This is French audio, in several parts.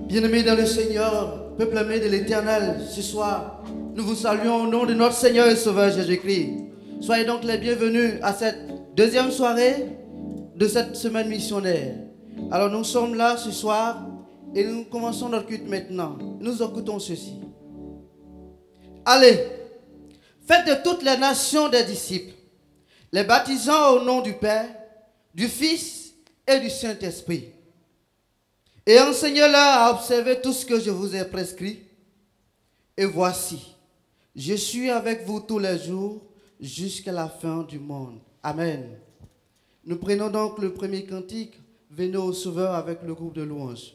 Bien-aimés dans le Seigneur, peuple aimé de l'Éternel, ce soir, nous vous saluons au nom de notre Seigneur et Sauveur Jésus-Christ. Soyez donc les bienvenus à cette deuxième soirée de cette semaine missionnaire. Alors nous sommes là ce soir et nous commençons notre culte maintenant. Nous écoutons ceci. Allez, faites de toutes les nations des disciples, les baptisant au nom du Père, du Fils et du Saint-Esprit. Et enseignez-leur à observer tout ce que je vous ai prescrit. Et voici, je suis avec vous tous les jours jusqu'à la fin du monde. Amen. Nous prenons donc le premier cantique. Venez au Sauveur avec le groupe de louanges.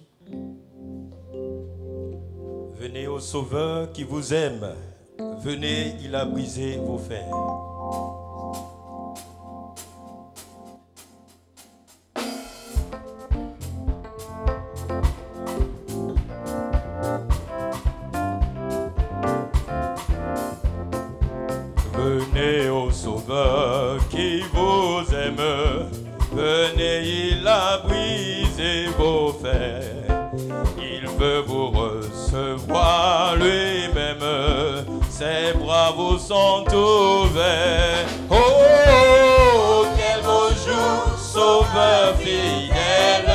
Venez au Sauveur qui vous aime. Venez, il a brisé vos fers. Venez au Sauveur qui vous aime. Venez, il a brisé vos fers. Il veut vous recevoir lui-même. Ses bras vous sont ouverts. Oh, quel beau jour, Sauveur fidèle,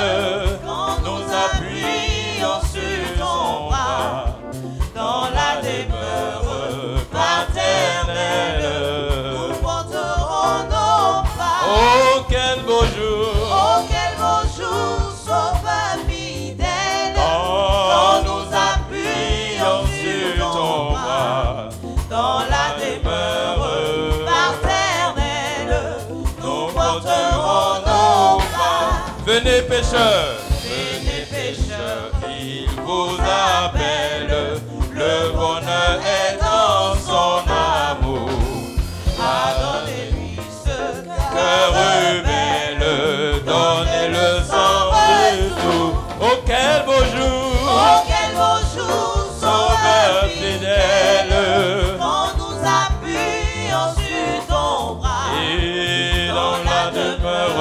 quand nous appuyons sur ton bras dans la demeure paternelle. Nous porterons nos pas. Oh, quel beau jour, oh, quel beau jour, Sauveur fidèle, quand nous appuyons sur ton bras dans la demeure paternelle. Nous porterons nos pas. venez pécheurs, Venez pécheurs, il vous appelle. Le bonheur est dans son amour. pardonnez-lui ce Cœur rebelle, donnez-le sang de tout. Oh, quel beau jour, oh, quel beau jour, Sauveur fidèle, quand nous appuyons sur ton bras et dans la demeure,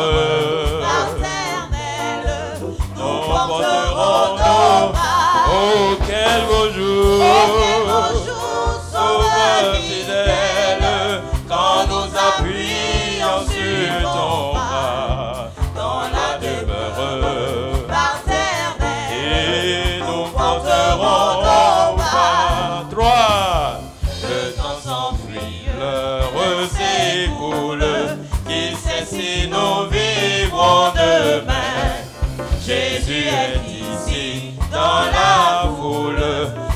paternelle. Nous nous porterons porterons nos nos. pas. Oh, quel beau jour, Oh, quel beau jour, Sauveur fidèle, quand nous appuyons sur ton bras dans la demeure, paternelle. et nous porterons nos pas. 3. Le temps s'enfuit, l'heure s'écoule, qui sait si nous vivrons demain. Jésus est ici dans la foule,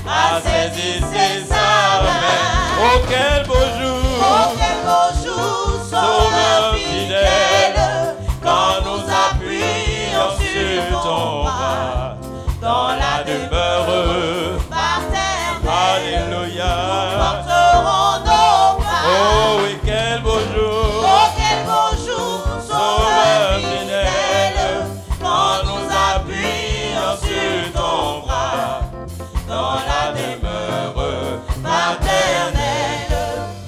à saisir sa main. Oh, quel beau jour, Oh, quel beau jour, Sauveur fidèle, quand nous appuyons sur ton bras dans la demeure. paternelle. Alléluia. Porterons nos pas. Oh oui, quel beau jour, Oh, quel beau jour, Sauveur Sauveur fidèle, quand nous appuyons sur ton bras dans la demeure paternelle.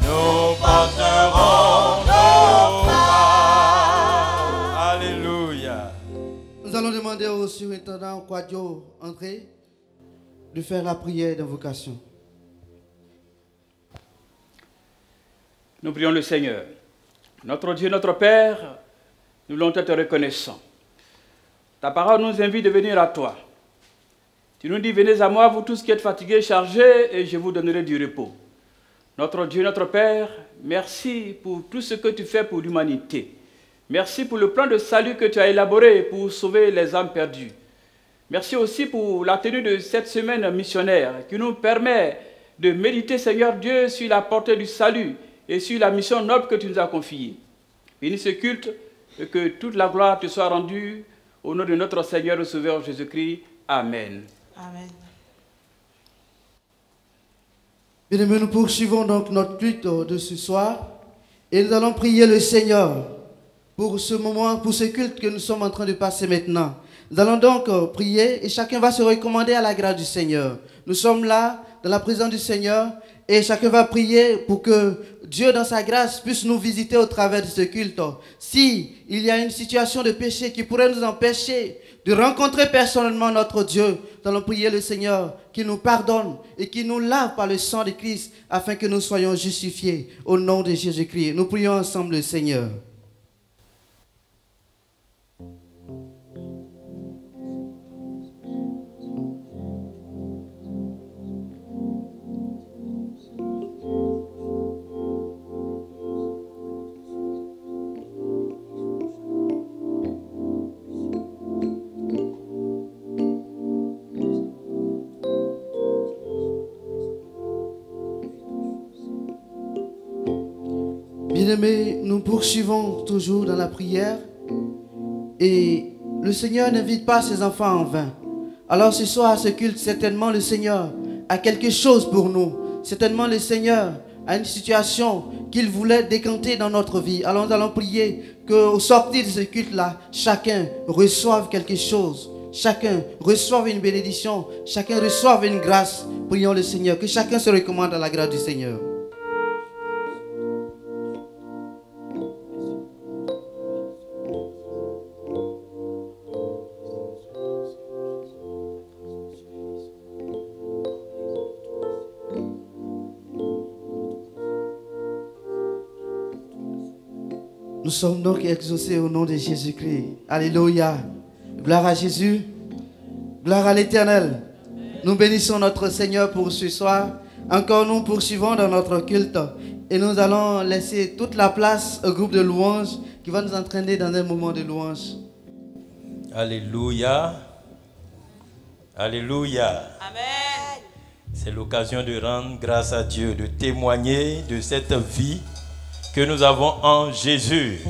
nous porterons nos pas. Alléluia. Nous allons demander au surintendant Quadio André de faire la prière d'invocation. Nous prions le Seigneur. Notre Dieu, notre Père, nous voulons être reconnaissants Ta parole nous invite de venir à toi. Tu nous dis, venez à moi, vous tous qui êtes fatigués, chargés, et je vous donnerai du repos. Notre Dieu, notre Père, merci pour tout ce que tu fais pour l'humanité. Merci pour le plan de salut que tu as élaboré pour sauver les âmes perdues. Merci aussi pour la tenue de cette semaine missionnaire qui nous permet de méditer, Seigneur Dieu, sur la portée du salut et sur la mission noble que tu nous as confiée. Bénis ce culte et que toute la gloire te soit rendue au nom de notre Seigneur et Sauveur Jésus-Christ. Amen. Amen. Bien-aimés, nous poursuivons donc notre culte de ce soir et nous allons prier le Seigneur pour ce moment, pour ce culte que nous sommes en train de passer maintenant. Nous allons donc prier et chacun va se recommander à la grâce du Seigneur. Nous sommes là dans la présence du Seigneur et chacun va prier pour que Dieu dans sa grâce puisse nous visiter au travers de ce culte. Si il y a une situation de péché qui pourrait nous empêcher de rencontrer personnellement notre Dieu, nous allons prier le Seigneur qui nous pardonne et qui nous lave par le sang de Christ afin que nous soyons justifiés au nom de Jésus-Christ. Nous prions ensemble le Seigneur. Bien-aimés, nous poursuivons toujours dans la prière et le Seigneur n'invite pas ses enfants en vain. Alors ce soir à ce culte, certainement le Seigneur a quelque chose pour nous. Certainement le Seigneur a une situation qu'il voulait décanter dans notre vie. Alors nous allons prier qu'au sortir de ce culte-là, chacun reçoive quelque chose. Chacun reçoive une bénédiction. Chacun reçoive une grâce. Prions le Seigneur. Que chacun se recommande à la grâce du Seigneur. Nous sommes donc exaucés au nom de Jésus-Christ. Alléluia. Gloire à Jésus. Gloire à l'Éternel. Nous bénissons notre Seigneur pour ce soir. Encore nous poursuivons dans notre culte. Et nous allons laisser toute la place au groupe de louanges qui va nous entraîner dans un moment de louange. Alléluia. Alléluia. Amen. C'est l'occasion de rendre grâce à Dieu, de témoigner de cette vie que nous avons en Jésus.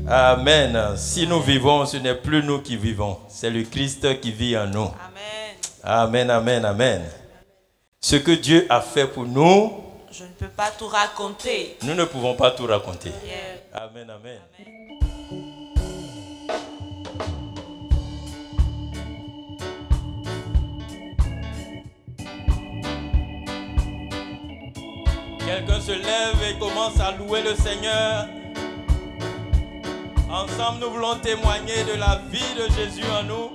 Amen. Si nous vivons, ce n'est plus nous qui vivons, c'est le Christ qui vit en nous. Amen. Amen, amen, amen. Ce que Dieu a fait pour nous, Je ne peux pas tout raconter. nous ne pouvons pas tout raconter. Yeah. Amen, amen. Quelqu'un se lève et commence à louer le Seigneur. Ensemble, nous voulons témoigner de la vie de Jésus en nous.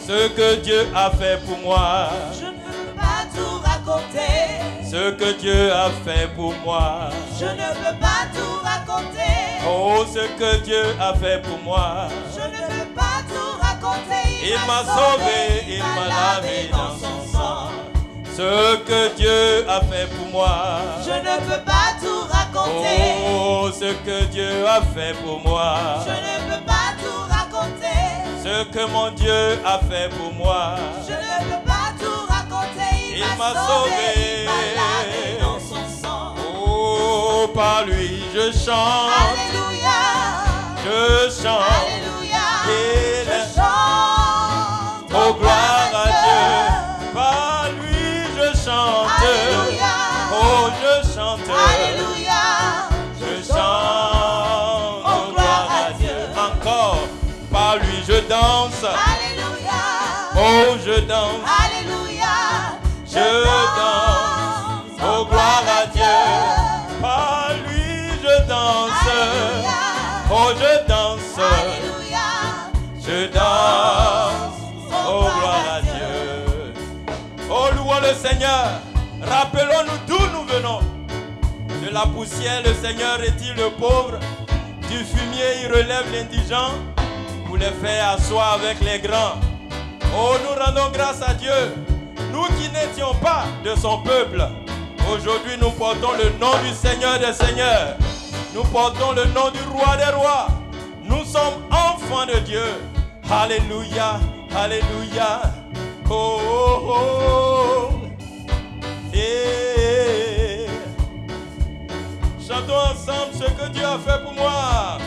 Ce que Dieu a fait pour moi. Je ne peux pas tout raconter. Ce que Dieu a fait pour moi. Je ne peux pas tout raconter. Oh, ce que Dieu a fait pour moi. Je ne peux pas tout raconter. Il m'a sauvé, il m'a lavé dans son sang. Ce que Dieu a fait pour moi. Je ne peux pas tout raconter. Oh, ce que Dieu a fait pour moi. Je ne peux pas tout raconter. Ce que mon Dieu a fait pour moi. Je ne peux pas tout raconter. Il m'a sauvé, il m'a lavé dans son sang. Oh, par lui je chante. Alléluia. Je chante. Alléluia. Il Je chante. Oh, gloire à Dieu. Par lui je chante. Alléluia. Oh, je chante. Alléluia. Je chante. Oh, gloire à Dieu. Encore. Par lui je danse. Alléluia. Oh, je danse. Alléluia. Je danse. Oh, gloire à Dieu. Par lui je danse. Alléluia. Oh, je danse. Alléluia. Je danse. Oh, gloire à Dieu. Oh, louons le Seigneur. Rappelons-nous d'où nous venons. De la poussière, le Seigneur est-il le pauvre. Du fumier, il relève l'indigent pour les faire asseoir avec les grands. Oh, nous rendons grâce à Dieu. Nous qui n'étions pas de son peuple, aujourd'hui nous portons le nom du Seigneur des Seigneurs. Nous portons le nom du Roi des Rois. Nous sommes enfants de Dieu. Alléluia, alléluia. Oh, oh, oh. Yeah. Chantons ensemble ce que Dieu a fait pour moi.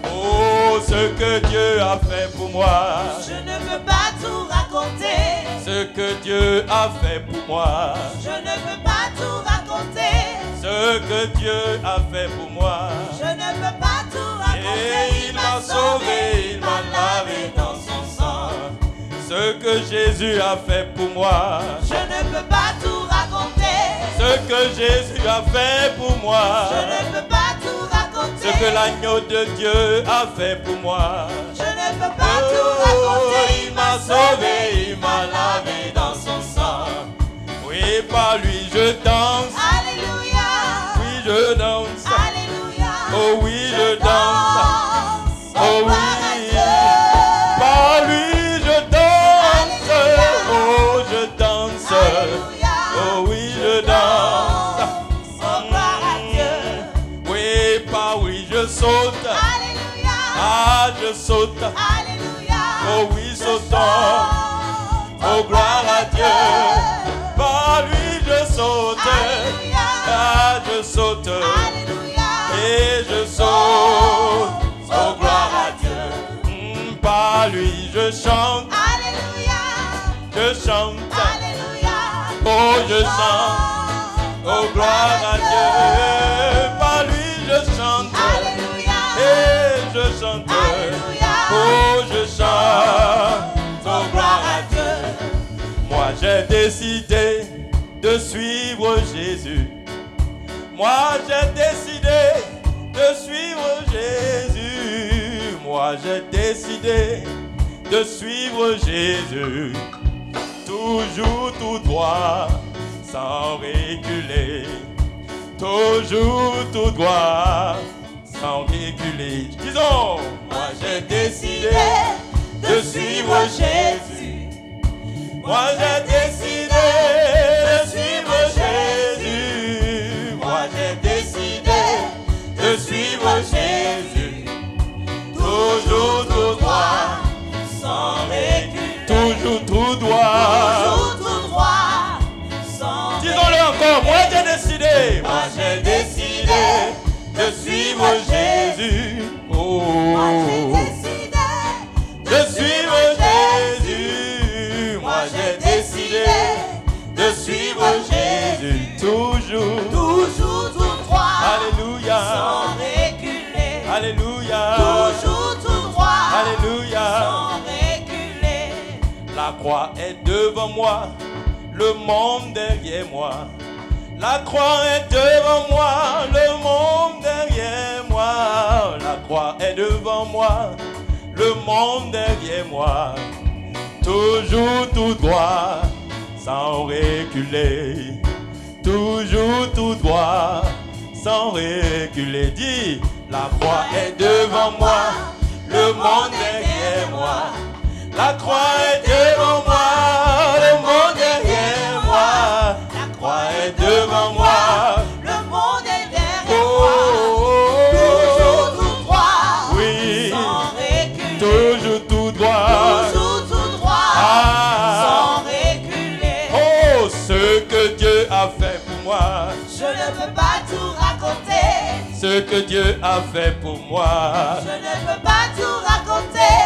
Oh, ce que Dieu a fait pour moi. Je ne peux pas tout raconter. Ce que Dieu a fait pour moi. Je ne peux pas tout raconter. Ce que Dieu a fait pour moi. Je ne peux pas tout raconter. Et il m'a sauvé, il m'a lavé dans son sang. Ce que Jésus a fait pour moi. Je ne peux pas tout raconter. Ce que Jésus a fait pour moi. Je ne peux pas tout raconter. Ce que l'agneau de Dieu a fait pour moi. Je ne peux pas tout raconter. Il m'a sauvé, il m'a lavé dans son sang. Oui, par lui je danse. Alléluia. Oui, je danse. Alléluia. Oh oui, je danse. Oh gloire à oui. Dieu. Par lui je danse. Alléluia. Oh, je danse. Alléluia. Oh oui, je danse. Oh, gloire à Dieu. Oui, par lui je saute. Alléluia. Ah, je saute. Alléluia. Oh oui, sautant. Oh, gloire à Dieu. Par lui je saute. Alléluia. Ah, je saute. Alléluia. Et je saute. Oh, gloire à Dieu. Par lui je chante. Alléluia. Je chante. Alléluia. Oh, je chante. Oh, gloire à Dieu. Par lui je chante. Alléluia. Et je chante. Alléluia. Oh, je chante. Oh, gloire à Dieu. Moi j'ai décidé de suivre Jésus. Moi j'ai décidé de suivre Jésus. Moi j'ai décidé de suivre Jésus. Toujours tout droit, sans reculer. Toujours tout droit, sans reculer. Disons, moi j'ai décidé de suivre Jésus. Moi j'ai décidé de suivre Jésus. Moi j'ai décidé de suivre Jésus. Toujours tout droit, sans reculer. Toujours tout droit. Toujours tout droit, sans Disons-le encore, moi j'ai décidé. Moi j'ai décidé de suivre Jésus. Oh, Moi j'ai décidé de suivre Jésus. Moi j'ai décidé de suivre Jésus. Toujours. toujours tout droit, Alléluia. sans reculer. Alléluia. Toujours tout droit, Alléluia. sans reculer. La croix est devant moi, le monde derrière moi. La croix est devant moi, le monde derrière moi. La croix est devant moi, le monde derrière moi. Toujours tout droit, sans reculer. Toujours tout droit, sans reculer. Dis, la croix est devant moi, le monde derrière moi. La croix est devant moi, le monde derrière moi. La croix est devant moi. Le monde est derrière Oh, moi. oh, Toujours oh. tout droit, Oui, sans reculer. toujours tout droit. Toujours tout droit, Ah. sans reculer. Oh, ce que Dieu a fait pour moi. Je ne peux pas tout raconter. Ce que Dieu a fait pour moi. Je ne peux pas tout raconter.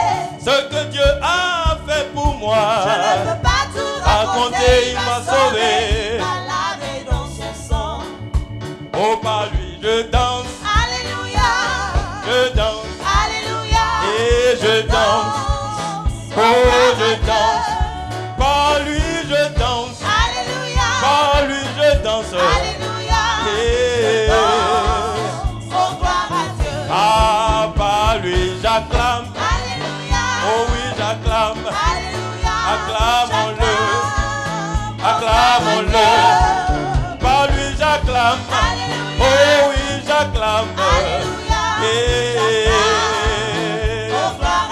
Ce que Dieu a fait pour moi. Je ne peux pas tout raconter. Raconter, il m'a sauvé. Il m'a lavé dans son sang. Oh, par lui je danse, Alléluia. je danse. Alléluia. Et je danse. Oh, je danse. Par lui je danse. Alléluia. Par lui je danse. Alléluia. Et Oh, gloire à Dieu. ah, par lui j'acclame. Alléluia. Oh oui, j'acclame. Alléluia. Acclamons-le. Acclamons-le. Par lui j'acclame. Alléluia. Oh oui, j'acclame. Alléluia.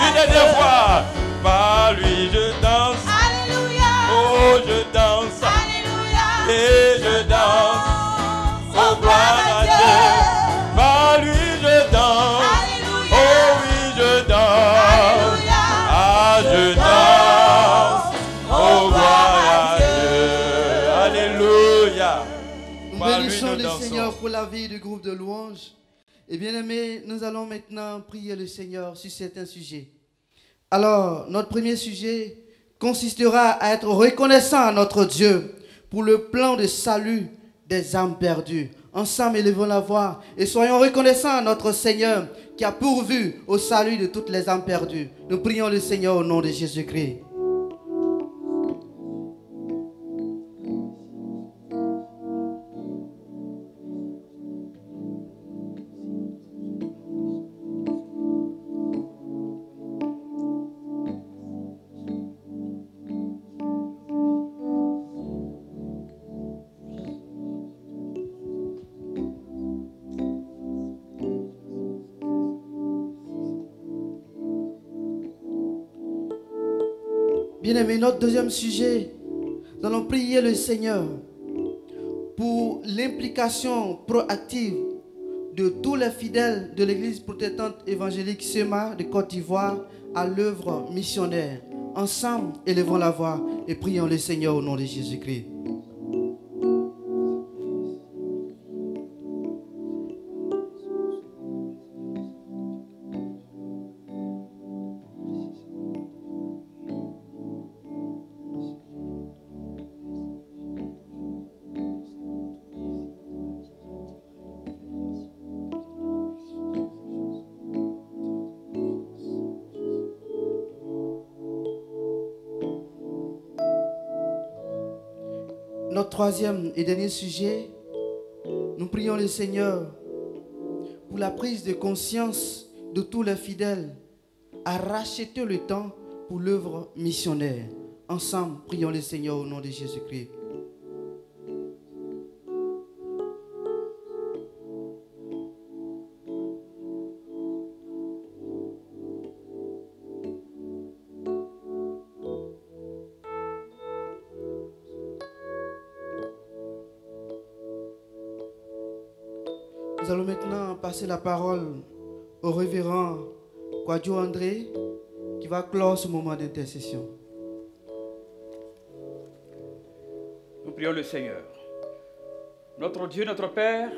Une dernière fois. Par lui je danse. Oh, je danse. Et je danse. Oh, gloire à Dieu. Par lui je danse. Oh oui, je danse. Ah, je danse. Oh, gloire à Dieu. Alléluia. Nous Par lui, bénissons nous le dansons. Seigneur pour la vie du groupe de louanges. Et bien aimés, nous allons maintenant prier le Seigneur sur certains sujets. Alors, notre premier sujet consistera à être reconnaissant à notre Dieu pour le plan de salut des âmes perdues. Ensemble, élevons la voix et soyons reconnaissants à notre Seigneur qui a pourvu au salut de toutes les âmes perdues. Nous prions le Seigneur au nom de Jésus-Christ. Bien-aimé, notre deuxième sujet, nous allons prier le Seigneur pour l'implication proactive de tous les fidèles de l'église protestante évangélique SEMA de Côte d'Ivoire à l'œuvre missionnaire. Ensemble, élevons la voix et prions le Seigneur au nom de Jésus-Christ. Notre troisième et dernier sujet, nous prions le Seigneur pour la prise de conscience de tous les fidèles à racheter le temps pour l'œuvre missionnaire. Ensemble, prions le Seigneur au nom de Jésus-Christ. Nous allons maintenant passer la parole au révérend Kwadjo André qui va clore ce moment d'intercession. Nous prions le Seigneur. Notre Dieu, notre Père,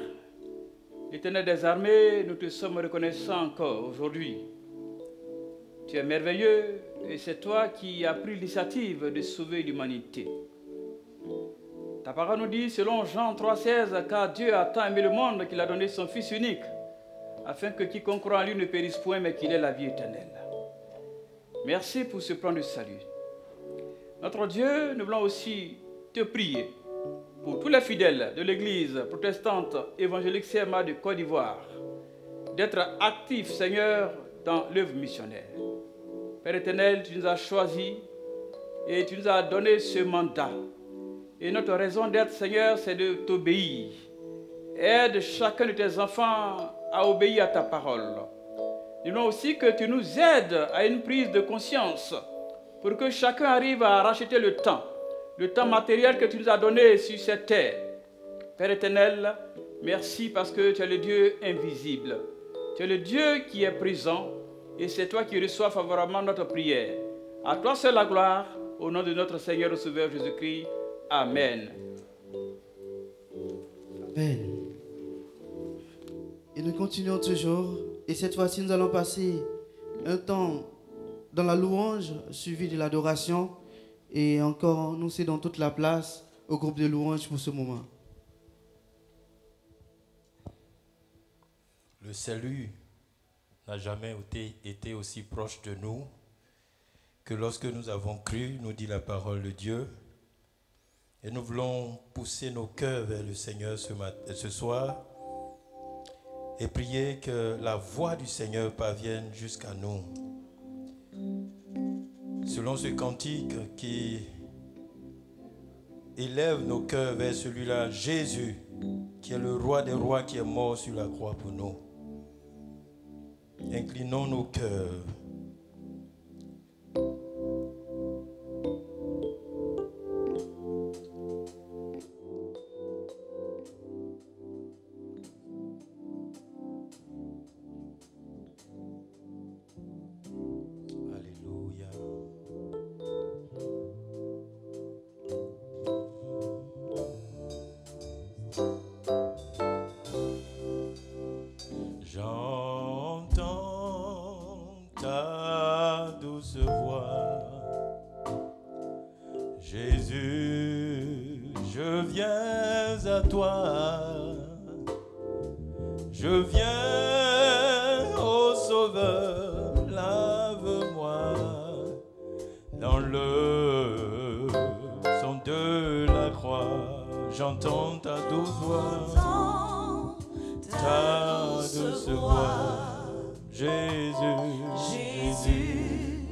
l'Éternel des armées, nous te sommes reconnaissants encore aujourd'hui. Tu es merveilleux et c'est toi qui as pris l'initiative de sauver l'humanité. Ta parole nous dit, selon Jean 3,16, car Dieu a tant aimé le monde qu'il a donné son Fils unique, afin que quiconque croit en lui ne périsse point, mais qu'il ait la vie éternelle. Merci pour ce plan de salut. Notre Dieu, nous voulons aussi te prier pour tous les fidèles de l'Église protestante évangélique CMA de Côte d'Ivoire, d'être actifs, Seigneur, dans l'œuvre missionnaire. Père éternel, tu nous as choisis et tu nous as donné ce mandat. Et notre raison d'être, Seigneur, c'est de t'obéir. Aide chacun de tes enfants à obéir à ta parole. Nous voulons aussi que tu nous aides à une prise de conscience pour que chacun arrive à racheter le temps matériel que tu nous as donné sur cette terre. Père éternel, merci parce que tu es le Dieu invisible. Tu es le Dieu qui est présent et c'est toi qui reçois favorablement notre prière. À toi seul la gloire, au nom de notre Seigneur et Sauveur Jésus-Christ. Amen. Amen. Et nous continuons toujours. Et cette fois-ci, nous allons passer un temps dans la louange suivi de l'adoration. Et encore, nous cédons toute la place au groupe de louange pour ce moment. Le salut n'a jamais été aussi proche de nous que lorsque nous avons cru, nous dit la parole de Dieu. Et nous voulons pousser nos cœurs vers le Seigneur ce soir et prier que la voix du Seigneur parvienne jusqu'à nous. Selon ce cantique qui élève nos cœurs vers celui-là, Jésus, qui est le roi des rois, qui est mort sur la croix pour nous. Inclinons nos cœurs. Alléluia. J'entends ta douce voix, Jésus, je viens à toi, je viens au Sauveur, lave-moi dans le sang de la croix, j'entends ta douce voix. Ta douce voix, Jésus, Jésus,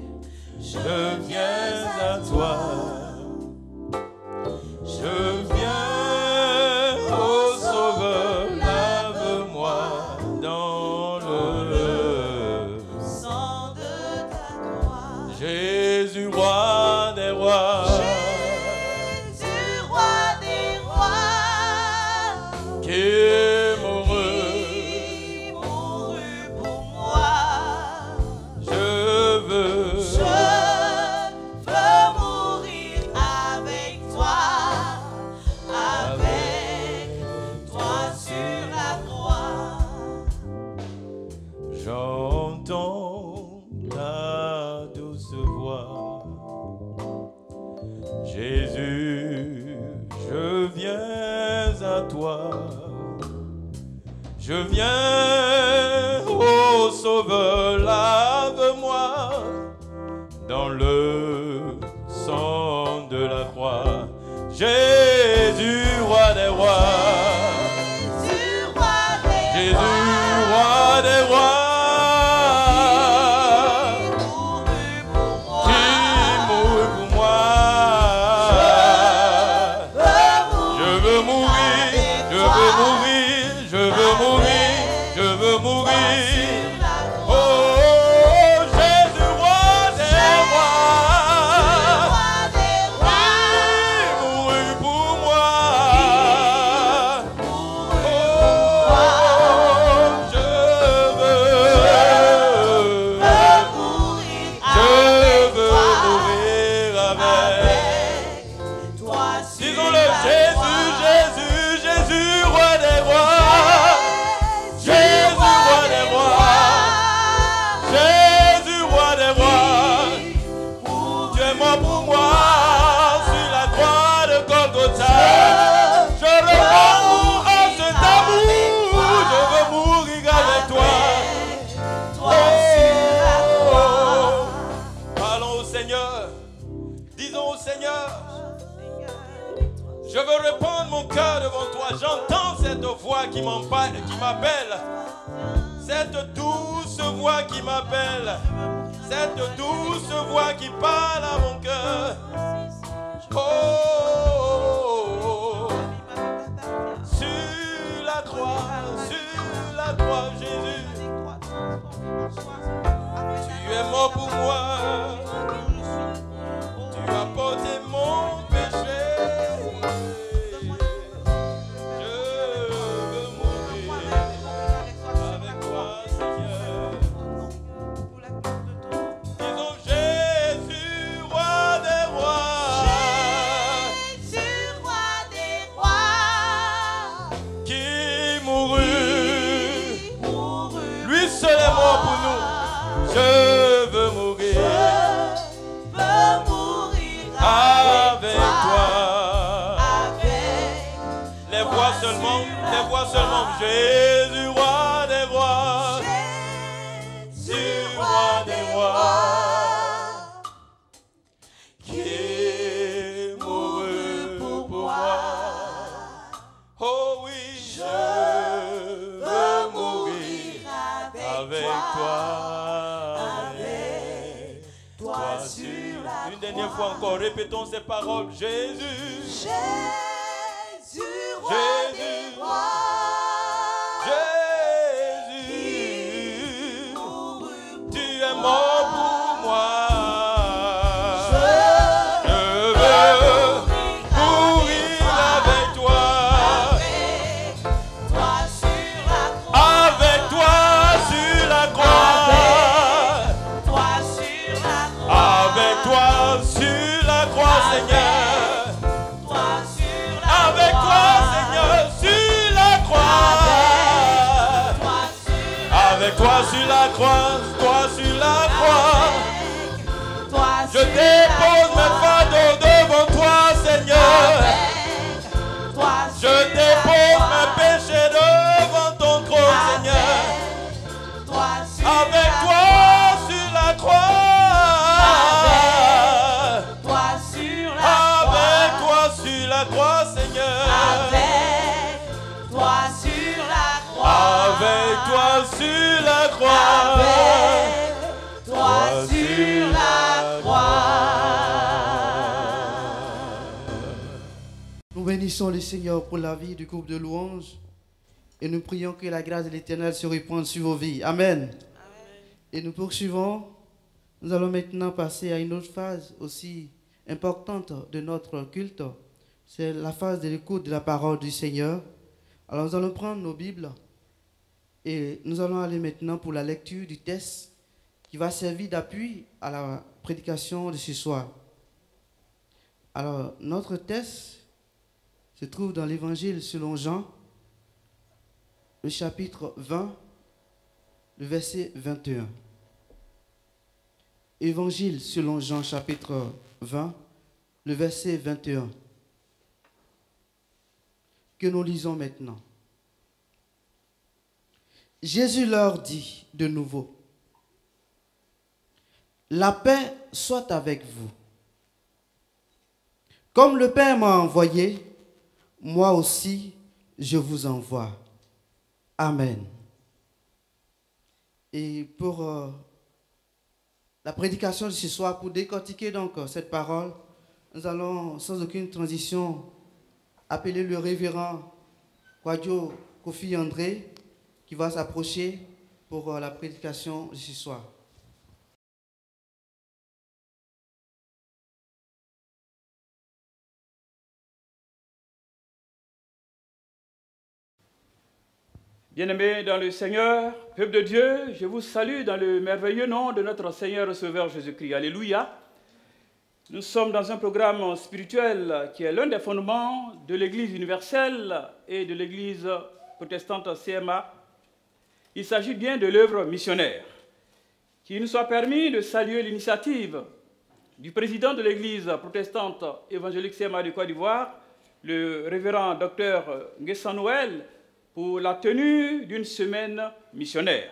je viens à toi, je viens au Sauveur, lave-moi dans le sang de ta croix, Jésus, roi des rois. Jésus, roi des rois, qui je viens au Sauveur, lave-moi dans le sang de la croix. Jésus, roi des rois. Jésus, roi des rois. Je veux répandre mon cœur devant toi. J'entends cette voix qui m'appelle. Cette douce voix qui m'appelle. Cette douce voix qui parle à mon cœur. Oh, sur la croix, Jésus. Tu es mort pour moi. Tu as porté mon péché. Je veux mourir avec toi. Les voix seulement, Jésus, roi des rois. Jésus, roi des rois. Qui est mouru pour moi. Oh oui, je veux mourir avec toi. Une dernière fois encore, répétons ces paroles. Jésus, Jésus, roi des rois, Jésus, Seigneur. Toi sur la Avec toi, Seigneur, sur la croix. Avec toi sur la croix, toi sur la croix. Je dépose mes fardeaux devant toi, Seigneur. Je dépose mes péchés devant ton trône, Seigneur. Avec toi sur la croix. Avec toi sur la croix, Seigneur. Avec toi sur la croix. Avec toi sur la croix. Avec toi sur la croix. Nous bénissons le Seigneur pour la vie du groupe de louanges et nous prions que la grâce de l'Éternel se répande sur vos vies. Amen. Et nous poursuivons. Nous allons maintenant passer à une autre phase aussi importante de notre culte. C'est la phase de l'écoute de la parole du Seigneur. Alors nous allons prendre nos Bibles et nous allons aller maintenant pour la lecture du texte qui va servir d'appui à la prédication de ce soir. Alors notre texte se trouve dans l'Évangile selon Jean, le chapitre 20, le verset 21. Évangile selon Jean, chapitre 20, le verset 21. Que nous lisons maintenant. Jésus leur dit de nouveau, « La paix soit avec vous. Comme le Père m'a envoyé, moi aussi je vous envoie. Amen. » Et pour la prédication de ce soir, pour décortiquer donc cette parole, nous allons sans aucune transition appeler le révérend Kwadjo Kofi André qui va s'approcher pour la prédication de ce soir. Bien-aimés dans le Seigneur, peuple de Dieu, je vous salue dans le merveilleux nom de notre Seigneur et Sauveur Jésus-Christ. Alléluia. Nous sommes dans un programme spirituel qui est l'un des fondements de l'Église universelle et de l'Église protestante CMA. Il s'agit bien de l'œuvre missionnaire. Qu'il nous soit permis de saluer l'initiative du président de l'Église protestante évangélique CMA de Côte d'Ivoire, le révérend Dr Nguessan Noël, pour la tenue d'une semaine missionnaire.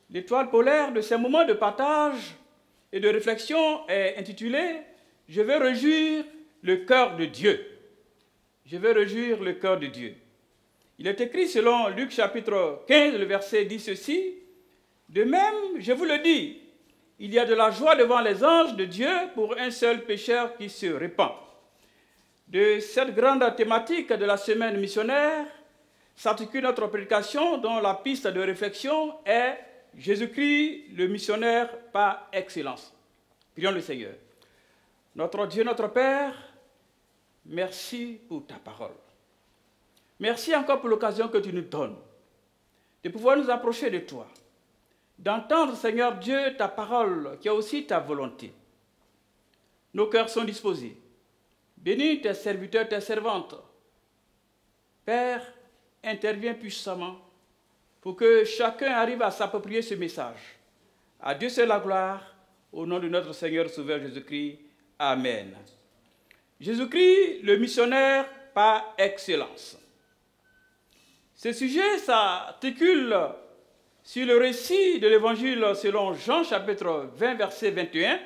L'étoile polaire de ces moments de partage et de réflexion est intitulée « Je vais réjouir le cœur de Dieu ». Je vais réjouir le cœur de Dieu. Il est écrit selon Luc chapitre 15, le verset dit ceci, « De même, je vous le dis, il y a de la joie devant les anges de Dieu pour un seul pécheur qui se répand. » De cette grande thématique de la semaine missionnaire, s'articule notre prédication dont la piste de réflexion est Jésus-Christ, le missionnaire par excellence. Prions le Seigneur. Notre Dieu, notre Père, merci pour ta parole. Merci encore pour l'occasion que tu nous donnes de pouvoir nous approcher de toi, d'entendre, Seigneur Dieu, ta parole qui est aussi ta volonté. Nos cœurs sont disposés. Bénis tes serviteurs, tes servantes. Père, interviens puissamment pour que chacun arrive à s'approprier ce message. À Dieu seul la gloire, au nom de notre Seigneur Sauveur Jésus-Christ. Amen. Jésus-Christ, le missionnaire par excellence. Ce sujet s'articule sur le récit de l'Évangile selon Jean, chapitre 20, verset 21.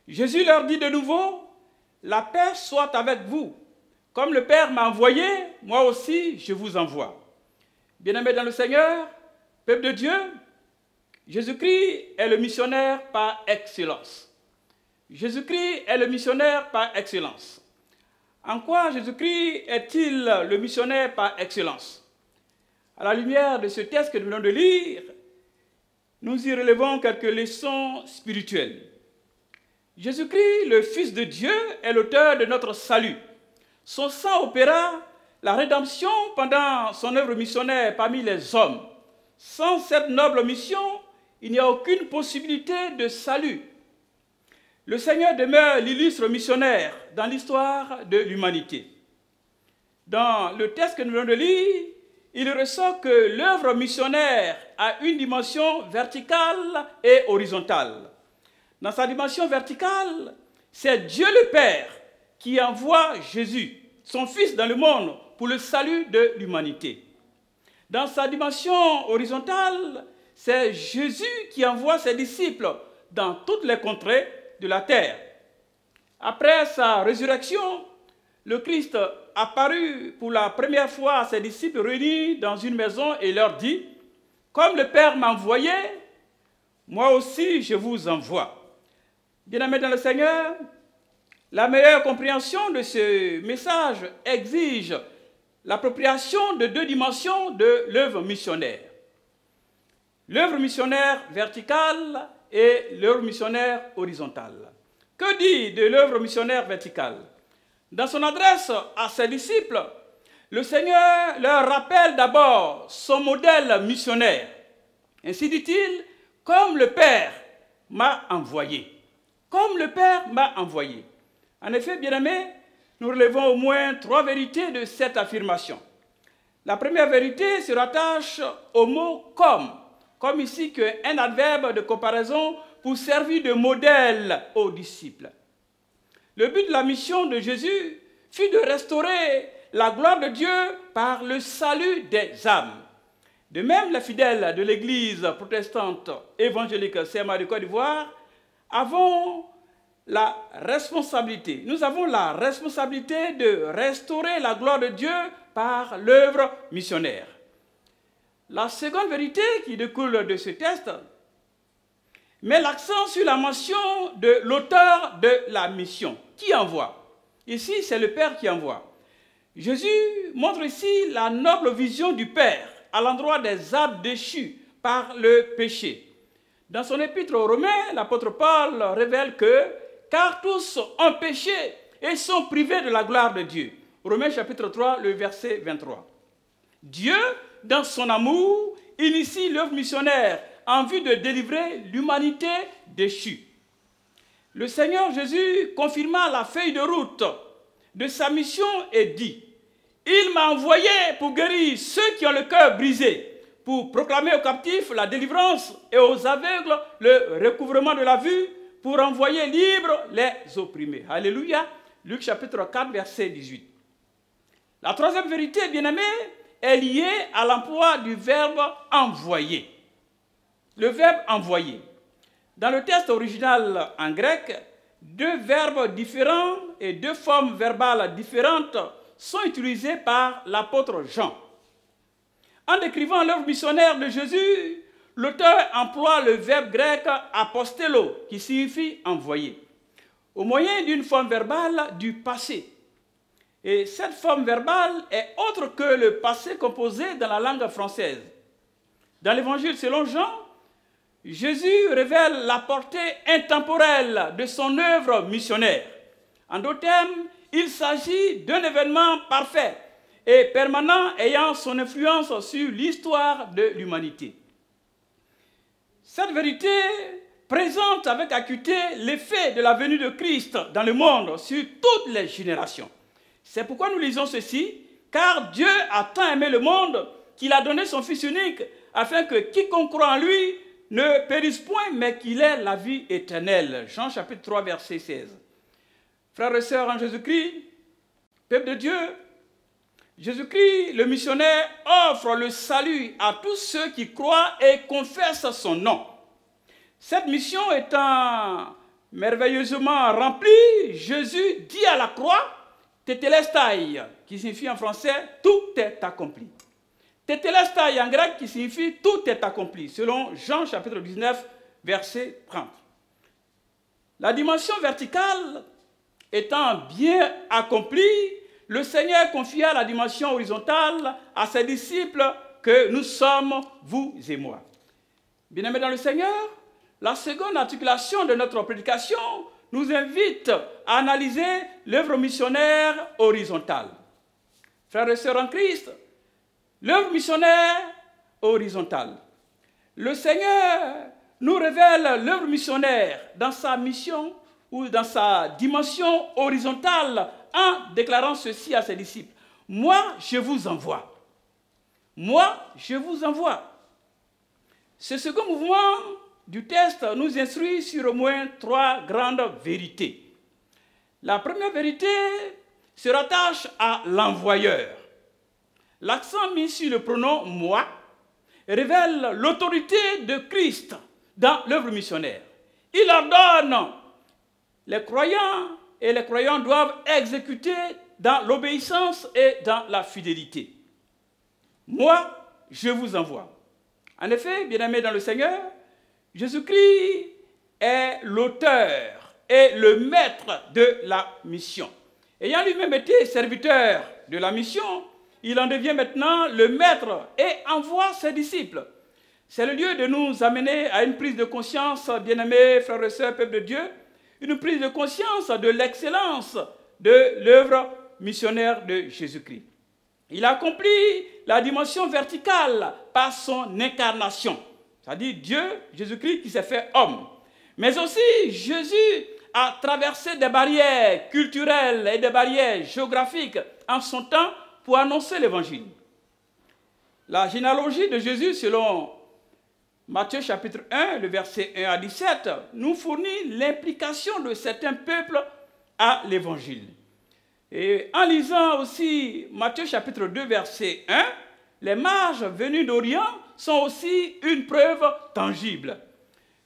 Jésus leur dit de nouveau, « La paix soit avec vous. Comme le Père m'a envoyé, moi aussi je vous envoie. » Bien-aimés dans le Seigneur, peuple de Dieu, Jésus-Christ est le missionnaire par excellence. Jésus-Christ est le missionnaire par excellence. En quoi Jésus-Christ est-il le missionnaire par excellence? À la lumière de ce texte que nous venons de lire, nous y relevons quelques leçons spirituelles. Jésus-Christ, le Fils de Dieu, est l'auteur de notre salut. Son sang opéra la rédemption pendant son œuvre missionnaire parmi les hommes. Sans cette noble mission, il n'y a aucune possibilité de salut. le Seigneur demeure l'illustre missionnaire dans l'histoire de l'humanité. Dans le texte que nous venons de lire, il ressort que l'œuvre missionnaire a une dimension verticale et horizontale. Dans sa dimension verticale, c'est Dieu le Père qui envoie Jésus, son Fils, dans le monde pour le salut de l'humanité. Dans sa dimension horizontale, c'est Jésus qui envoie ses disciples dans toutes les contrées de la terre. Après sa résurrection, le Christ apparut pour la première fois à ses disciples réunis dans une maison et leur dit « Comme le Père m'a envoyé, moi aussi je vous envoie. » Bien-aimés dans le Seigneur, la meilleure compréhension de ce message exige l'appropriation de deux dimensions de l'œuvre missionnaire. L'œuvre missionnaire verticale et l'œuvre missionnaire horizontale. Que dit de l'œuvre missionnaire verticale? Dans son adresse à ses disciples, le Seigneur leur rappelle d'abord son modèle missionnaire. Ainsi dit-il, comme le Père m'a envoyé. Comme le Père m'a envoyé. En effet, bien-aimés, nous relevons au moins trois vérités de cette affirmation. La première vérité se rattache au mot « comme ici qu'un adverbe de comparaison pour servir de modèle aux disciples. Le but de la mission de Jésus fut de restaurer la gloire de Dieu par le salut des âmes. De même, les fidèles de l'Église protestante évangélique CMA de Côte d'Ivoire avons la responsabilité. Nous avons la responsabilité de restaurer la gloire de Dieu par l'œuvre missionnaire. La seconde vérité qui découle de ce texte met l'accent sur la mention de l'auteur de la mission. Qui envoie? Ici, c'est le Père qui envoie. Jésus montre ici la noble vision du Père à l'endroit des âmes déchues par le péché. Dans son épître aux Romains, l'apôtre Paul révèle que « Car tous ont péché et sont privés de la gloire de Dieu ». Romains chapitre 3, le verset 23. Dieu, dans son amour, initie l'œuvre missionnaire en vue de délivrer l'humanité déchue. Le Seigneur Jésus confirma la feuille de route de sa mission et dit « Il m'a envoyé pour guérir ceux qui ont le cœur brisé, pour proclamer aux captifs la délivrance et aux aveugles le recouvrement de la vue, pour envoyer libres les opprimés. » Alléluia. Luc chapitre 4, verset 18. La troisième vérité, bien-aimée, est liée à l'emploi du verbe « envoyer ». Le verbe « envoyer ». Dans le texte original en grec, deux verbes différents et deux formes verbales différentes sont utilisées par l'apôtre Jean. En décrivant l'œuvre missionnaire de Jésus, l'auteur emploie le verbe grec « apostello » qui signifie « envoyer », au moyen d'une forme verbale du passé. Et cette forme verbale est autre que le passé composé dans la langue française. Dans l'Évangile selon Jean, Jésus révèle la portée intemporelle de son œuvre missionnaire. En d'autres termes, il s'agit d'un événement parfait et permanent ayant son influence sur l'histoire de l'humanité. Cette vérité présente avec acuité l'effet de la venue de Christ dans le monde sur toutes les générations. C'est pourquoi nous lisons ceci, car Dieu a tant aimé le monde qu'il a donné son Fils unique, afin que quiconque croit en lui ne périsse point, mais qu'il ait la vie éternelle. Jean chapitre 3, verset 16. Frères et sœurs en Jésus-Christ, peuple de Dieu, Jésus-Christ, le missionnaire, offre le salut à tous ceux qui croient et confessent son nom. Cette mission étant merveilleusement remplie, Jésus dit à la croix, Tetelestai, qui signifie en français « tout est accompli ». Tetelestai en grec qui signifie « tout est accompli », selon Jean chapitre 19, verset 30. La dimension verticale étant bien accomplie, le Seigneur confia la dimension horizontale à ses disciples que nous sommes, vous et moi. Bien-aimés dans le Seigneur, la seconde articulation de notre prédication nous invite à analyser l'œuvre missionnaire horizontale. Frères et sœurs en Christ, l'œuvre missionnaire horizontale. Le Seigneur nous révèle l'œuvre missionnaire dans sa mission ou dans sa dimension horizontale en déclarant ceci à ses disciples. Moi, je vous envoie. Moi, je vous envoie. Ce second mouvement du texte nous instruit sur au moins 3 grandes vérités. La première vérité se rattache à l'envoyeur. L'accent mis sur le pronom « moi » révèle l'autorité de Christ dans l'œuvre missionnaire. Il ordonne les croyants et les croyants doivent exécuter dans l'obéissance et dans la fidélité. Moi, je vous envoie. En effet, bien-aimés dans le Seigneur, Jésus-Christ est l'auteur et le maître de la mission. Ayant lui-même été serviteur de la mission, il en devient maintenant le maître et envoie ses disciples. C'est le lieu de nous amener à une prise de conscience, bien-aimés frères et sœurs, peuple de Dieu, une prise de conscience de l'excellence de l'œuvre missionnaire de Jésus-Christ. Il a accompli la dimension verticale par son incarnation, c'est-à-dire Dieu, Jésus-Christ qui s'est fait homme. Mais aussi, Jésus a traversé des barrières culturelles et des barrières géographiques en son temps pour annoncer l'évangile. La généalogie de Jésus, selon Matthieu chapitre 1, le verset 1 à 17, nous fournit l'implication de certains peuples à l'évangile. Et en lisant aussi Matthieu chapitre 2, verset 1, les mages venus d'Orient sont aussi une preuve tangible.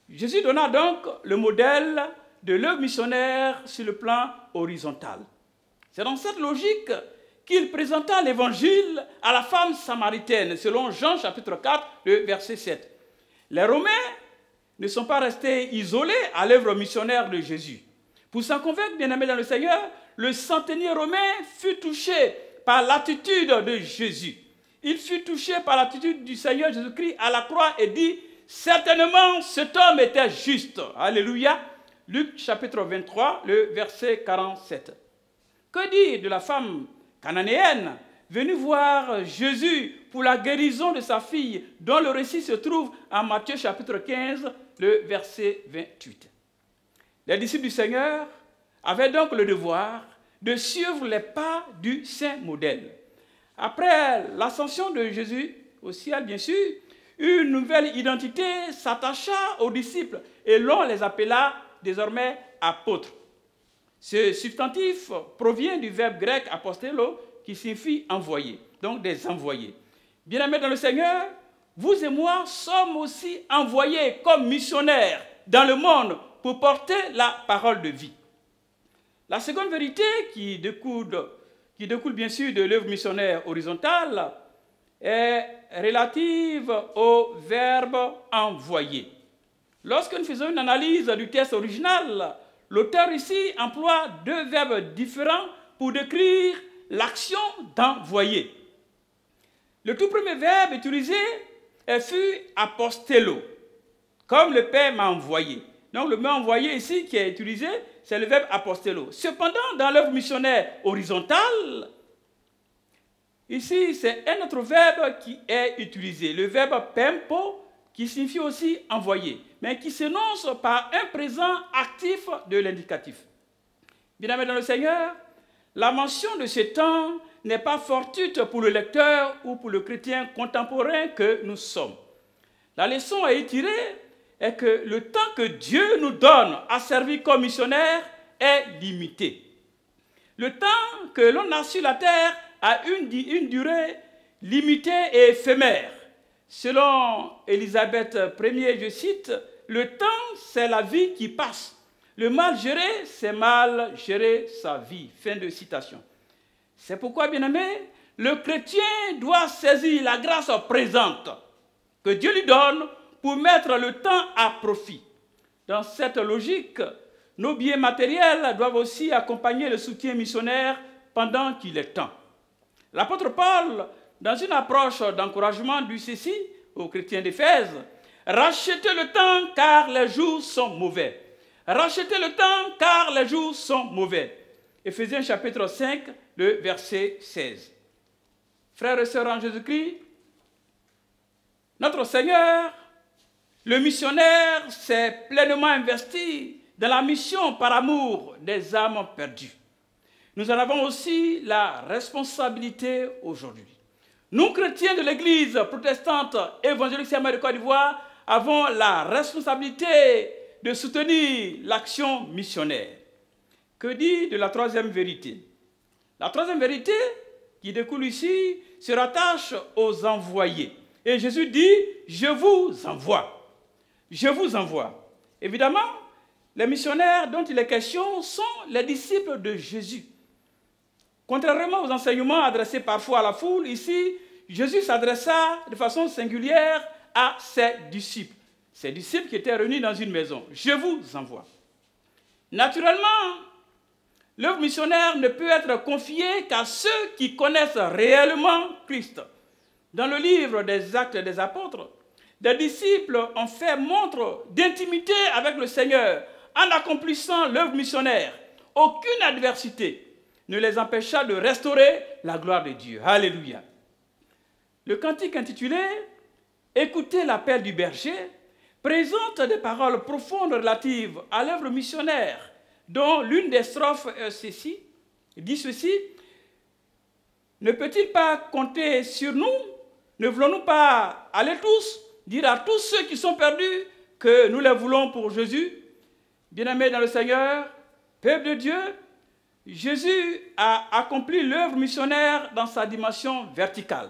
Jésus donna donc le modèle de l'œuvre missionnaire sur le plan horizontal. C'est dans cette logique qu'il présenta l'évangile à la femme samaritaine, selon Jean chapitre 4, le verset 7. Les Romains ne sont pas restés isolés à l'œuvre missionnaire de Jésus. Pour s'en convaincre, bien-aimés dans le Seigneur, le centenier romain fut touché par l'attitude de Jésus. Il fut touché par l'attitude du Seigneur Jésus-Christ à la croix et dit « Certainement, cet homme était juste. » Alléluia. Luc chapitre 23, le verset 47. Que dire de la femme cananéenne venue voir Jésus pour la guérison de sa fille, dont le récit se trouve en Matthieu chapitre 15, le verset 28. Les disciples du Seigneur avaient donc le devoir de suivre les pas du saint modèle. Après l'ascension de Jésus au ciel, bien sûr, une nouvelle identité s'attacha aux disciples et l'on les appela désormais apôtres. Ce substantif provient du verbe grec apostello qui signifie envoyer, donc des envoyés. Bien-aimés dans le Seigneur, vous et moi sommes aussi envoyés comme missionnaires dans le monde pour porter la parole de vie. La seconde vérité qui découle bien sûr de l'œuvre missionnaire horizontale est relative au verbe envoyer. Lorsque nous faisons une analyse du texte original, l'auteur ici emploie 2 verbes différents pour décrire l'action d'envoyer. Le tout premier verbe utilisé fut apostello, comme le Père m'a envoyé. Donc le mot envoyé ici qui est utilisé, c'est le verbe apostello. Cependant, dans l'œuvre missionnaire horizontale, ici c'est un autre verbe qui est utilisé, le verbe pempo, qui signifie aussi envoyer, mais qui s'énonce par un présent actif de l'indicatif. Bien-aimés dans le Seigneur, la mention de ce temps n'est pas fortuite pour le lecteur ou pour le chrétien contemporain que nous sommes. La leçon à y tirer est que le temps que Dieu nous donne à servir comme missionnaire est limité. Le temps que l'on a sur la terre a une durée limitée et éphémère. Selon Élisabeth Ier, je cite, « Le temps, c'est la vie qui passe. Le mal géré, c'est mal gérer sa vie. » Fin de citation. C'est pourquoi, bien-aimé, le chrétien doit saisir la grâce présente que Dieu lui donne pour mettre le temps à profit. Dans cette logique, nos biens matériels doivent aussi accompagner le soutien missionnaire pendant qu'il est temps. L'apôtre Paul, dans une approche d'encouragement du ceci aux chrétiens d'Éphèse, « Rachetez le temps car les jours sont mauvais. » Rachetez le temps car les jours sont mauvais. Éphésiens chapitre 5, le verset 16. Frères et sœurs en Jésus-Christ, notre Seigneur, le missionnaire, s'est pleinement investi dans la mission par amour des âmes perdues. Nous en avons aussi la responsabilité aujourd'hui. Nous, chrétiens de l'Église protestante évangélique CMA de Côte d'Ivoire, avons la responsabilité de soutenir l'action missionnaire. Que dit de la troisième vérité? La troisième vérité qui découle ici se rattache aux envoyés. Et Jésus dit, je vous envoie. Je vous envoie. Évidemment, les missionnaires dont il est question sont les disciples de Jésus. Contrairement aux enseignements adressés parfois à la foule, ici, Jésus s'adressa de façon singulière à ses disciples qui étaient réunis dans une maison. Je vous envoie. Naturellement, l'œuvre missionnaire ne peut être confiée qu'à ceux qui connaissent réellement Christ. Dans le livre des Actes des Apôtres, des disciples ont fait montre d'intimité avec le Seigneur en accomplissant l'œuvre missionnaire. Aucune adversité ne les empêcha de restaurer la gloire de Dieu. Alléluia. Le cantique intitulé « Écoutez l'appel du berger » présente des paroles profondes relatives à l'œuvre missionnaire, dont l'une des strophes dit ceci: « Ne peut-il pas compter sur nous? Ne voulons-nous pas aller tous, dire à tous ceux qui sont perdus que nous les voulons pour Jésus ?» Bien-aimés dans le Seigneur, peuple de Dieu, Jésus a accompli l'œuvre missionnaire dans sa dimension verticale.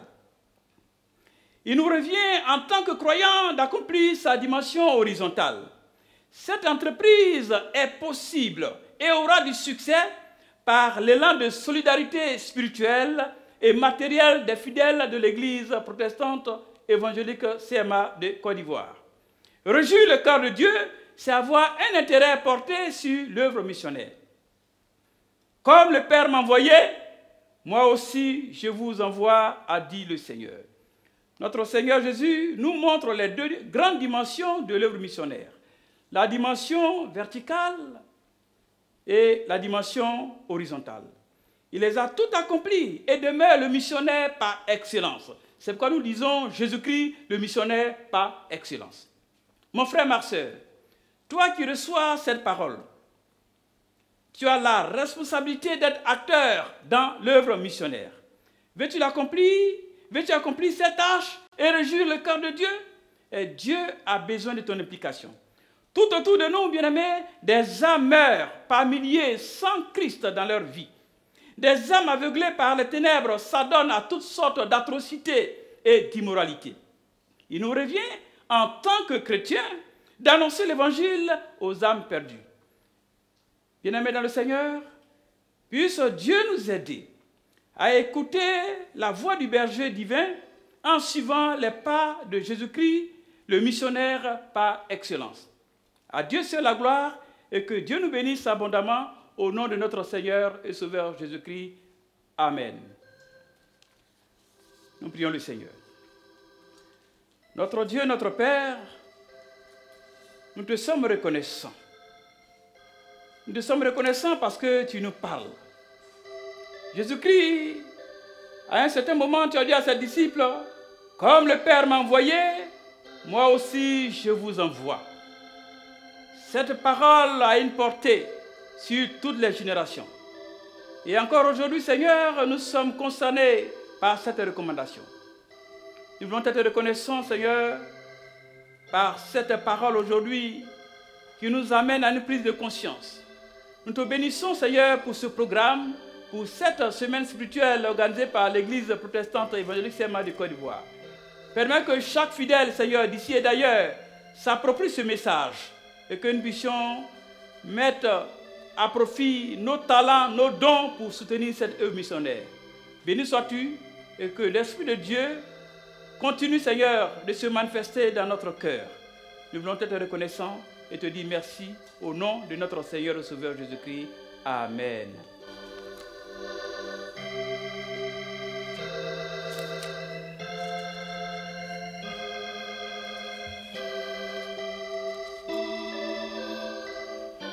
Il nous revient en tant que croyants d'accomplir sa dimension horizontale. Cette entreprise est possible et aura du succès par l'élan de solidarité spirituelle et matérielle des fidèles de l'Église protestante évangélique CMA de Côte d'Ivoire. Réjouir le cœur de Dieu, c'est avoir un intérêt porté sur l'œuvre missionnaire. Comme le Père m'envoyait, moi aussi je vous envoie, a dit le Seigneur. Notre Seigneur Jésus nous montre les deux grandes dimensions de l'œuvre missionnaire. La dimension verticale et la dimension horizontale. Il les a toutes accomplies et demeure le missionnaire par excellence. C'est pourquoi nous disons Jésus-Christ, le missionnaire par excellence. Mon frère, ma soeur, toi qui reçois cette parole, tu as la responsabilité d'être acteur dans l'œuvre missionnaire. Veux-tu l'accomplir? Veux-tu accomplir cette tâche et réjouir le cœur de Dieu? Et Dieu a besoin de ton implication. Tout autour de nous, bien-aimés, des âmes meurent par milliers sans Christ dans leur vie. Des âmes aveuglées par les ténèbres s'adonnent à toutes sortes d'atrocités et d'immoralités. Il nous revient, en tant que chrétiens, d'annoncer l'évangile aux âmes perdues. Bien-aimés dans le Seigneur, puisse Dieu nous aider à écouter la voix du berger divin en suivant les pas de Jésus-Christ, le missionnaire par excellence. À Dieu seul la gloire et que Dieu nous bénisse abondamment au nom de notre Seigneur et Sauveur Jésus-Christ. Amen. Nous prions le Seigneur. Notre Dieu, notre Père, nous te sommes reconnaissants. Nous te sommes reconnaissants parce que tu nous parles. Jésus-Christ, à un certain moment, tu as dit à ses disciples, « Comme le Père m'a envoyé, moi aussi je vous envoie. » Cette parole a une portée sur toutes les générations. Et encore aujourd'hui, Seigneur, nous sommes concernés par cette recommandation. Nous voulons être reconnaissants, Seigneur, par cette parole aujourd'hui qui nous amène à une prise de conscience. Nous te bénissons, Seigneur, pour ce programme, pour cette semaine spirituelle organisée par l'Église protestante évangélique CMA de Côte d'Ivoire. Permets que chaque fidèle, Seigneur, d'ici et d'ailleurs, s'approprie ce message et que nous puissions mettre à profit nos talents, nos dons pour soutenir cette œuvre missionnaire. Béni sois-tu et que l'Esprit de Dieu continue, Seigneur, de se manifester dans notre cœur. Nous voulons être reconnaissants et te dire merci au nom de notre Seigneur et Sauveur Jésus-Christ. Amen.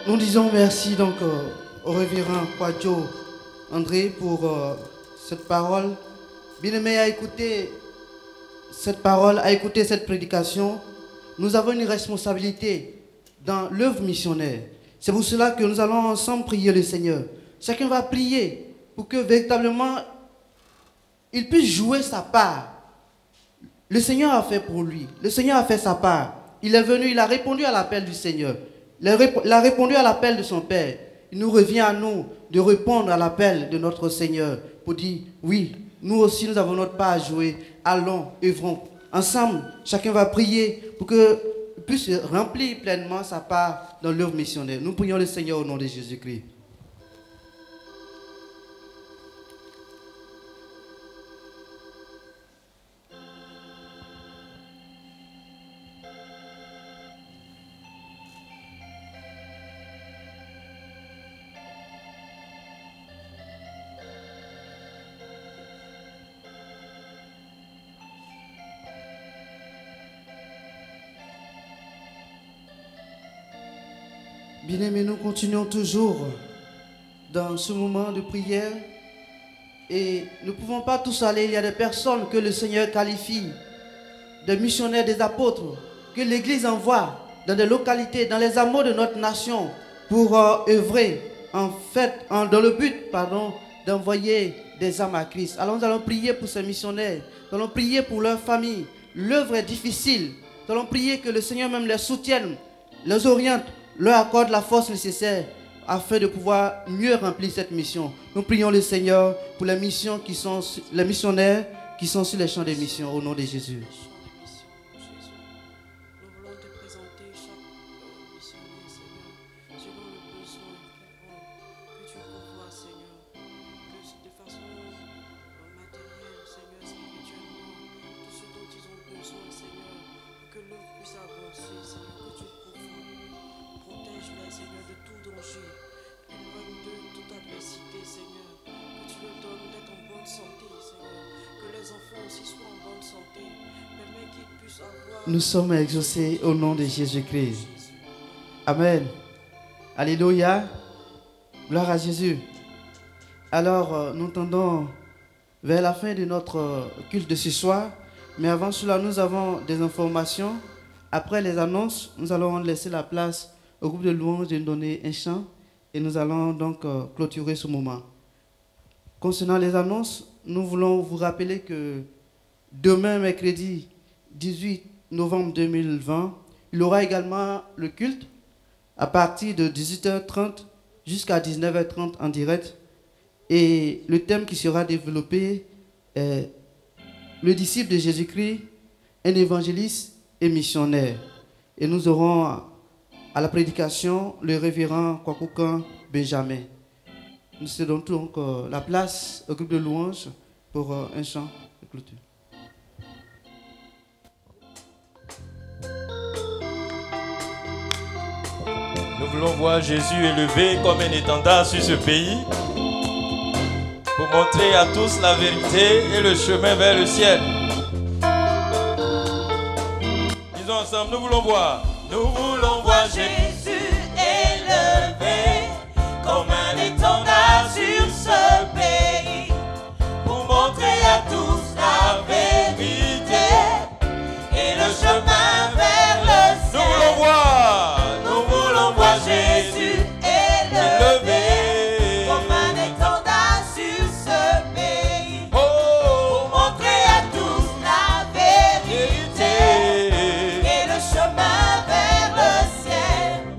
Nous disons merci donc au révérend Kwadjo André pour cette parole. Bien-aimé, à écouter cette parole, à écouter cette prédication, nous avons une responsabilité dans l'œuvre missionnaire. C'est pour cela que nous allons ensemble prier le Seigneur. Chacun va prier pour que véritablement il puisse jouer sa part. Le Seigneur a fait pour lui. Le Seigneur a fait sa part. Il est venu, il a répondu à l'appel du Seigneur. Il a répondu à l'appel de son Père. Il nous revient à nous de répondre à l'appel de notre Seigneur pour dire, oui, nous aussi nous avons notre part à jouer. Allons, œuvrons. Ensemble, chacun va prier pour qu'il puisse remplir pleinement sa part dans l'œuvre missionnaire. Nous prions le Seigneur au nom de Jésus-Christ. Bien-aimés, nous continuons toujours dans ce moment de prière et nous ne pouvons pas tous aller. Il y a des personnes que le Seigneur qualifie, des missionnaires, des apôtres, que l'Église envoie dans des localités, dans les hameaux de notre nation pour œuvrer dans le but d'envoyer des âmes à Christ. Alors nous allons prier pour ces missionnaires, nous allons prier pour leur famille. L'œuvre est difficile, nous allons prier que le Seigneur même les soutienne, les oriente, leur accorde la force nécessaire afin de pouvoir mieux remplir cette mission. Nous prions le Seigneur pour les missionnaires qui sont sur les champs des missions au nom de Jésus. Nous sommes exaucés au nom de Jésus-Christ. Amen. Alléluia. Gloire à Jésus. Alors, nous tendons vers la fin de notre culte de ce soir. Mais avant cela, nous avons des informations. Après les annonces, nous allons laisser la place au groupe de louanges de nous donner un chant. Et nous allons donc clôturer ce moment. Concernant les annonces, nous voulons vous rappeler que demain, mercredi 18 novembre 2020, il y aura également le culte à partir de 18h30 jusqu'à 19h30 en direct. Et le thème qui sera développé est le disciple de Jésus-Christ, un évangéliste et missionnaire. Et nous aurons à la prédication le révérend Kwakoukan Benjamin. Nous cédons donc la place au groupe de louanges pour un chant de clôture. Nous voulons voir Jésus élevé comme un étendard sur ce pays pour montrer à tous la vérité et le chemin vers le ciel. Disons ensemble, nous voulons voir Jésus élevé comme un étendard sur ce pays pour montrer à tous la vérité et le chemin vers le ciel. Nous voulons voir Jésus élevé comme un étendard sur ce pays pour montrer à tous la vérité et le chemin vers le ciel.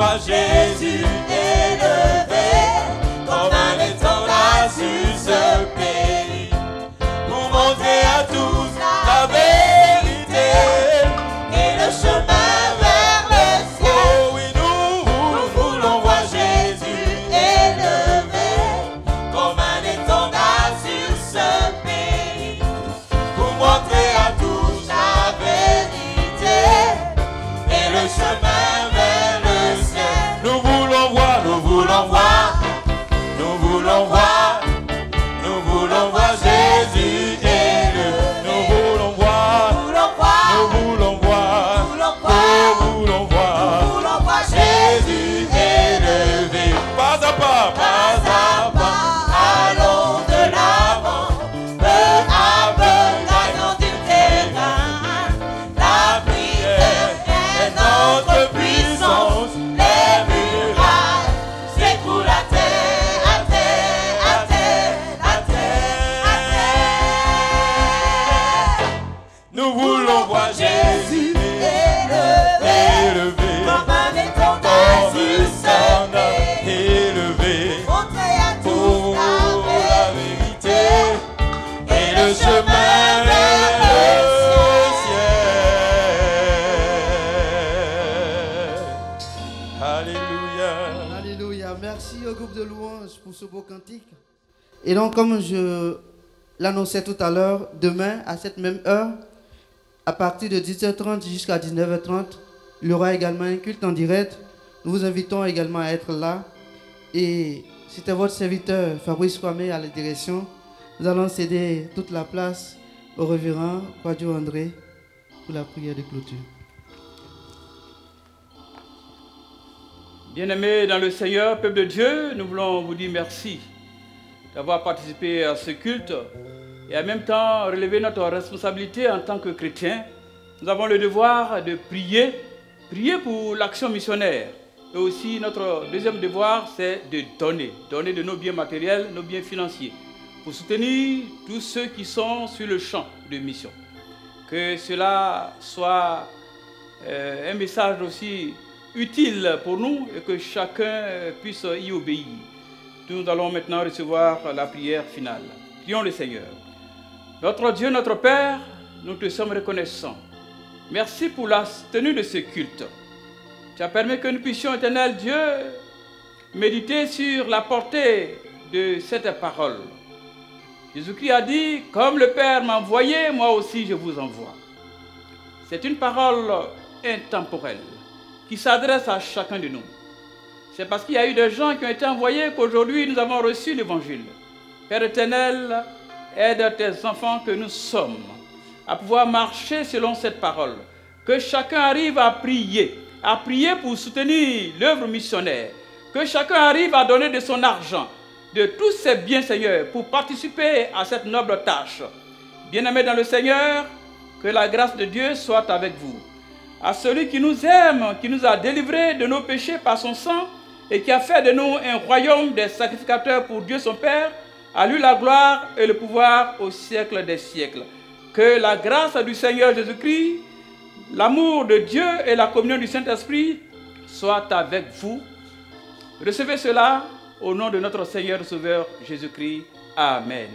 voir Jésus élevé comme un étendard sur ce pays, pour montrer à tous la vérité et le chemin vers le ciel. Oh oui, nous voulons voir Jésus Élevé comme un étendard sur ce pays, pour montrer à tous la vérité et le chemin vers le ciel. Nous voulons voir, nous voulons voir, nous voulons voir, nous voulons voir Jésus élevé. Nous voulons voir, nous voulons voir, nous voulons voir Jésus élevé. Pas à pas, allons de l'avant, peu à peu gagnons du terrain. La prière est notre puissance, les murailles s'écroulent à terre, à terre, à terre, à terre, à terre. nous voulons voir Jésus élevé, Comme un étendard sur ce pays, élevé. montrer à tous Pour la la vérité vérité et le chemin vers le ciel. Alléluia. Alléluia. Merci au groupe de louanges pour ce beau cantique. Et donc, comme je l'annonçais tout à l'heure, demain, à cette même heure, à partir de 18h30 jusqu'à 19h30, il y aura également un culte en direct. Nous vous invitons également à être là. Et c'était votre serviteur Fabrice Kwame à la direction. Nous allons céder toute la place au révérend Kwadjo André pour la prière de clôture. Bien-aimés dans le Seigneur, peuple de Dieu, nous voulons vous dire merci d'avoir participé à ce culte et en même temps relever notre responsabilité en tant que chrétiens. Nous avons le devoir de prier pour l'action missionnaire. Et aussi notre deuxième devoir, c'est de donner de nos biens matériels, nos biens financiers, pour soutenir tous ceux qui sont sur le champ de mission. Que cela soit un message aussi utile pour nous et que chacun puisse y obéir. Nous allons maintenant recevoir la prière finale. Prions le Seigneur. Notre Dieu, notre Père, nous te sommes reconnaissants. Merci pour la tenue de ce culte. Tu as permis que nous puissions, éternel Dieu, méditer sur la portée de cette parole. Jésus-Christ a dit, comme le Père m'a envoyé, moi aussi je vous envoie. C'est une parole intemporelle qui s'adresse à chacun de nous. C'est parce qu'il y a eu des gens qui ont été envoyés qu'aujourd'hui nous avons reçu l'évangile. Père éternel, aide tes enfants que nous sommes à pouvoir marcher selon cette parole. Que chacun arrive à prier pour soutenir l'œuvre missionnaire. Que chacun arrive à donner de son argent, de tous ses biens, Seigneur, pour participer à cette noble tâche. Bien-aimés dans le Seigneur, que la grâce de Dieu soit avec vous. À celui qui nous aime, qui nous a délivrés de nos péchés par son sang et qui a fait de nous un royaume des sacrificateurs pour Dieu son Père, à lui la gloire et le pouvoir au siècle des siècles. Que la grâce du Seigneur Jésus-Christ, l'amour de Dieu et la communion du Saint-Esprit soient avec vous. Recevez cela au nom de notre Seigneur et Sauveur Jésus-Christ. Amen.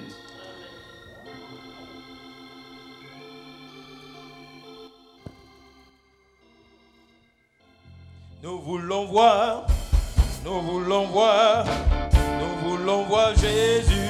Nous voulons voir, nous voulons voir, nous voulons voir Jésus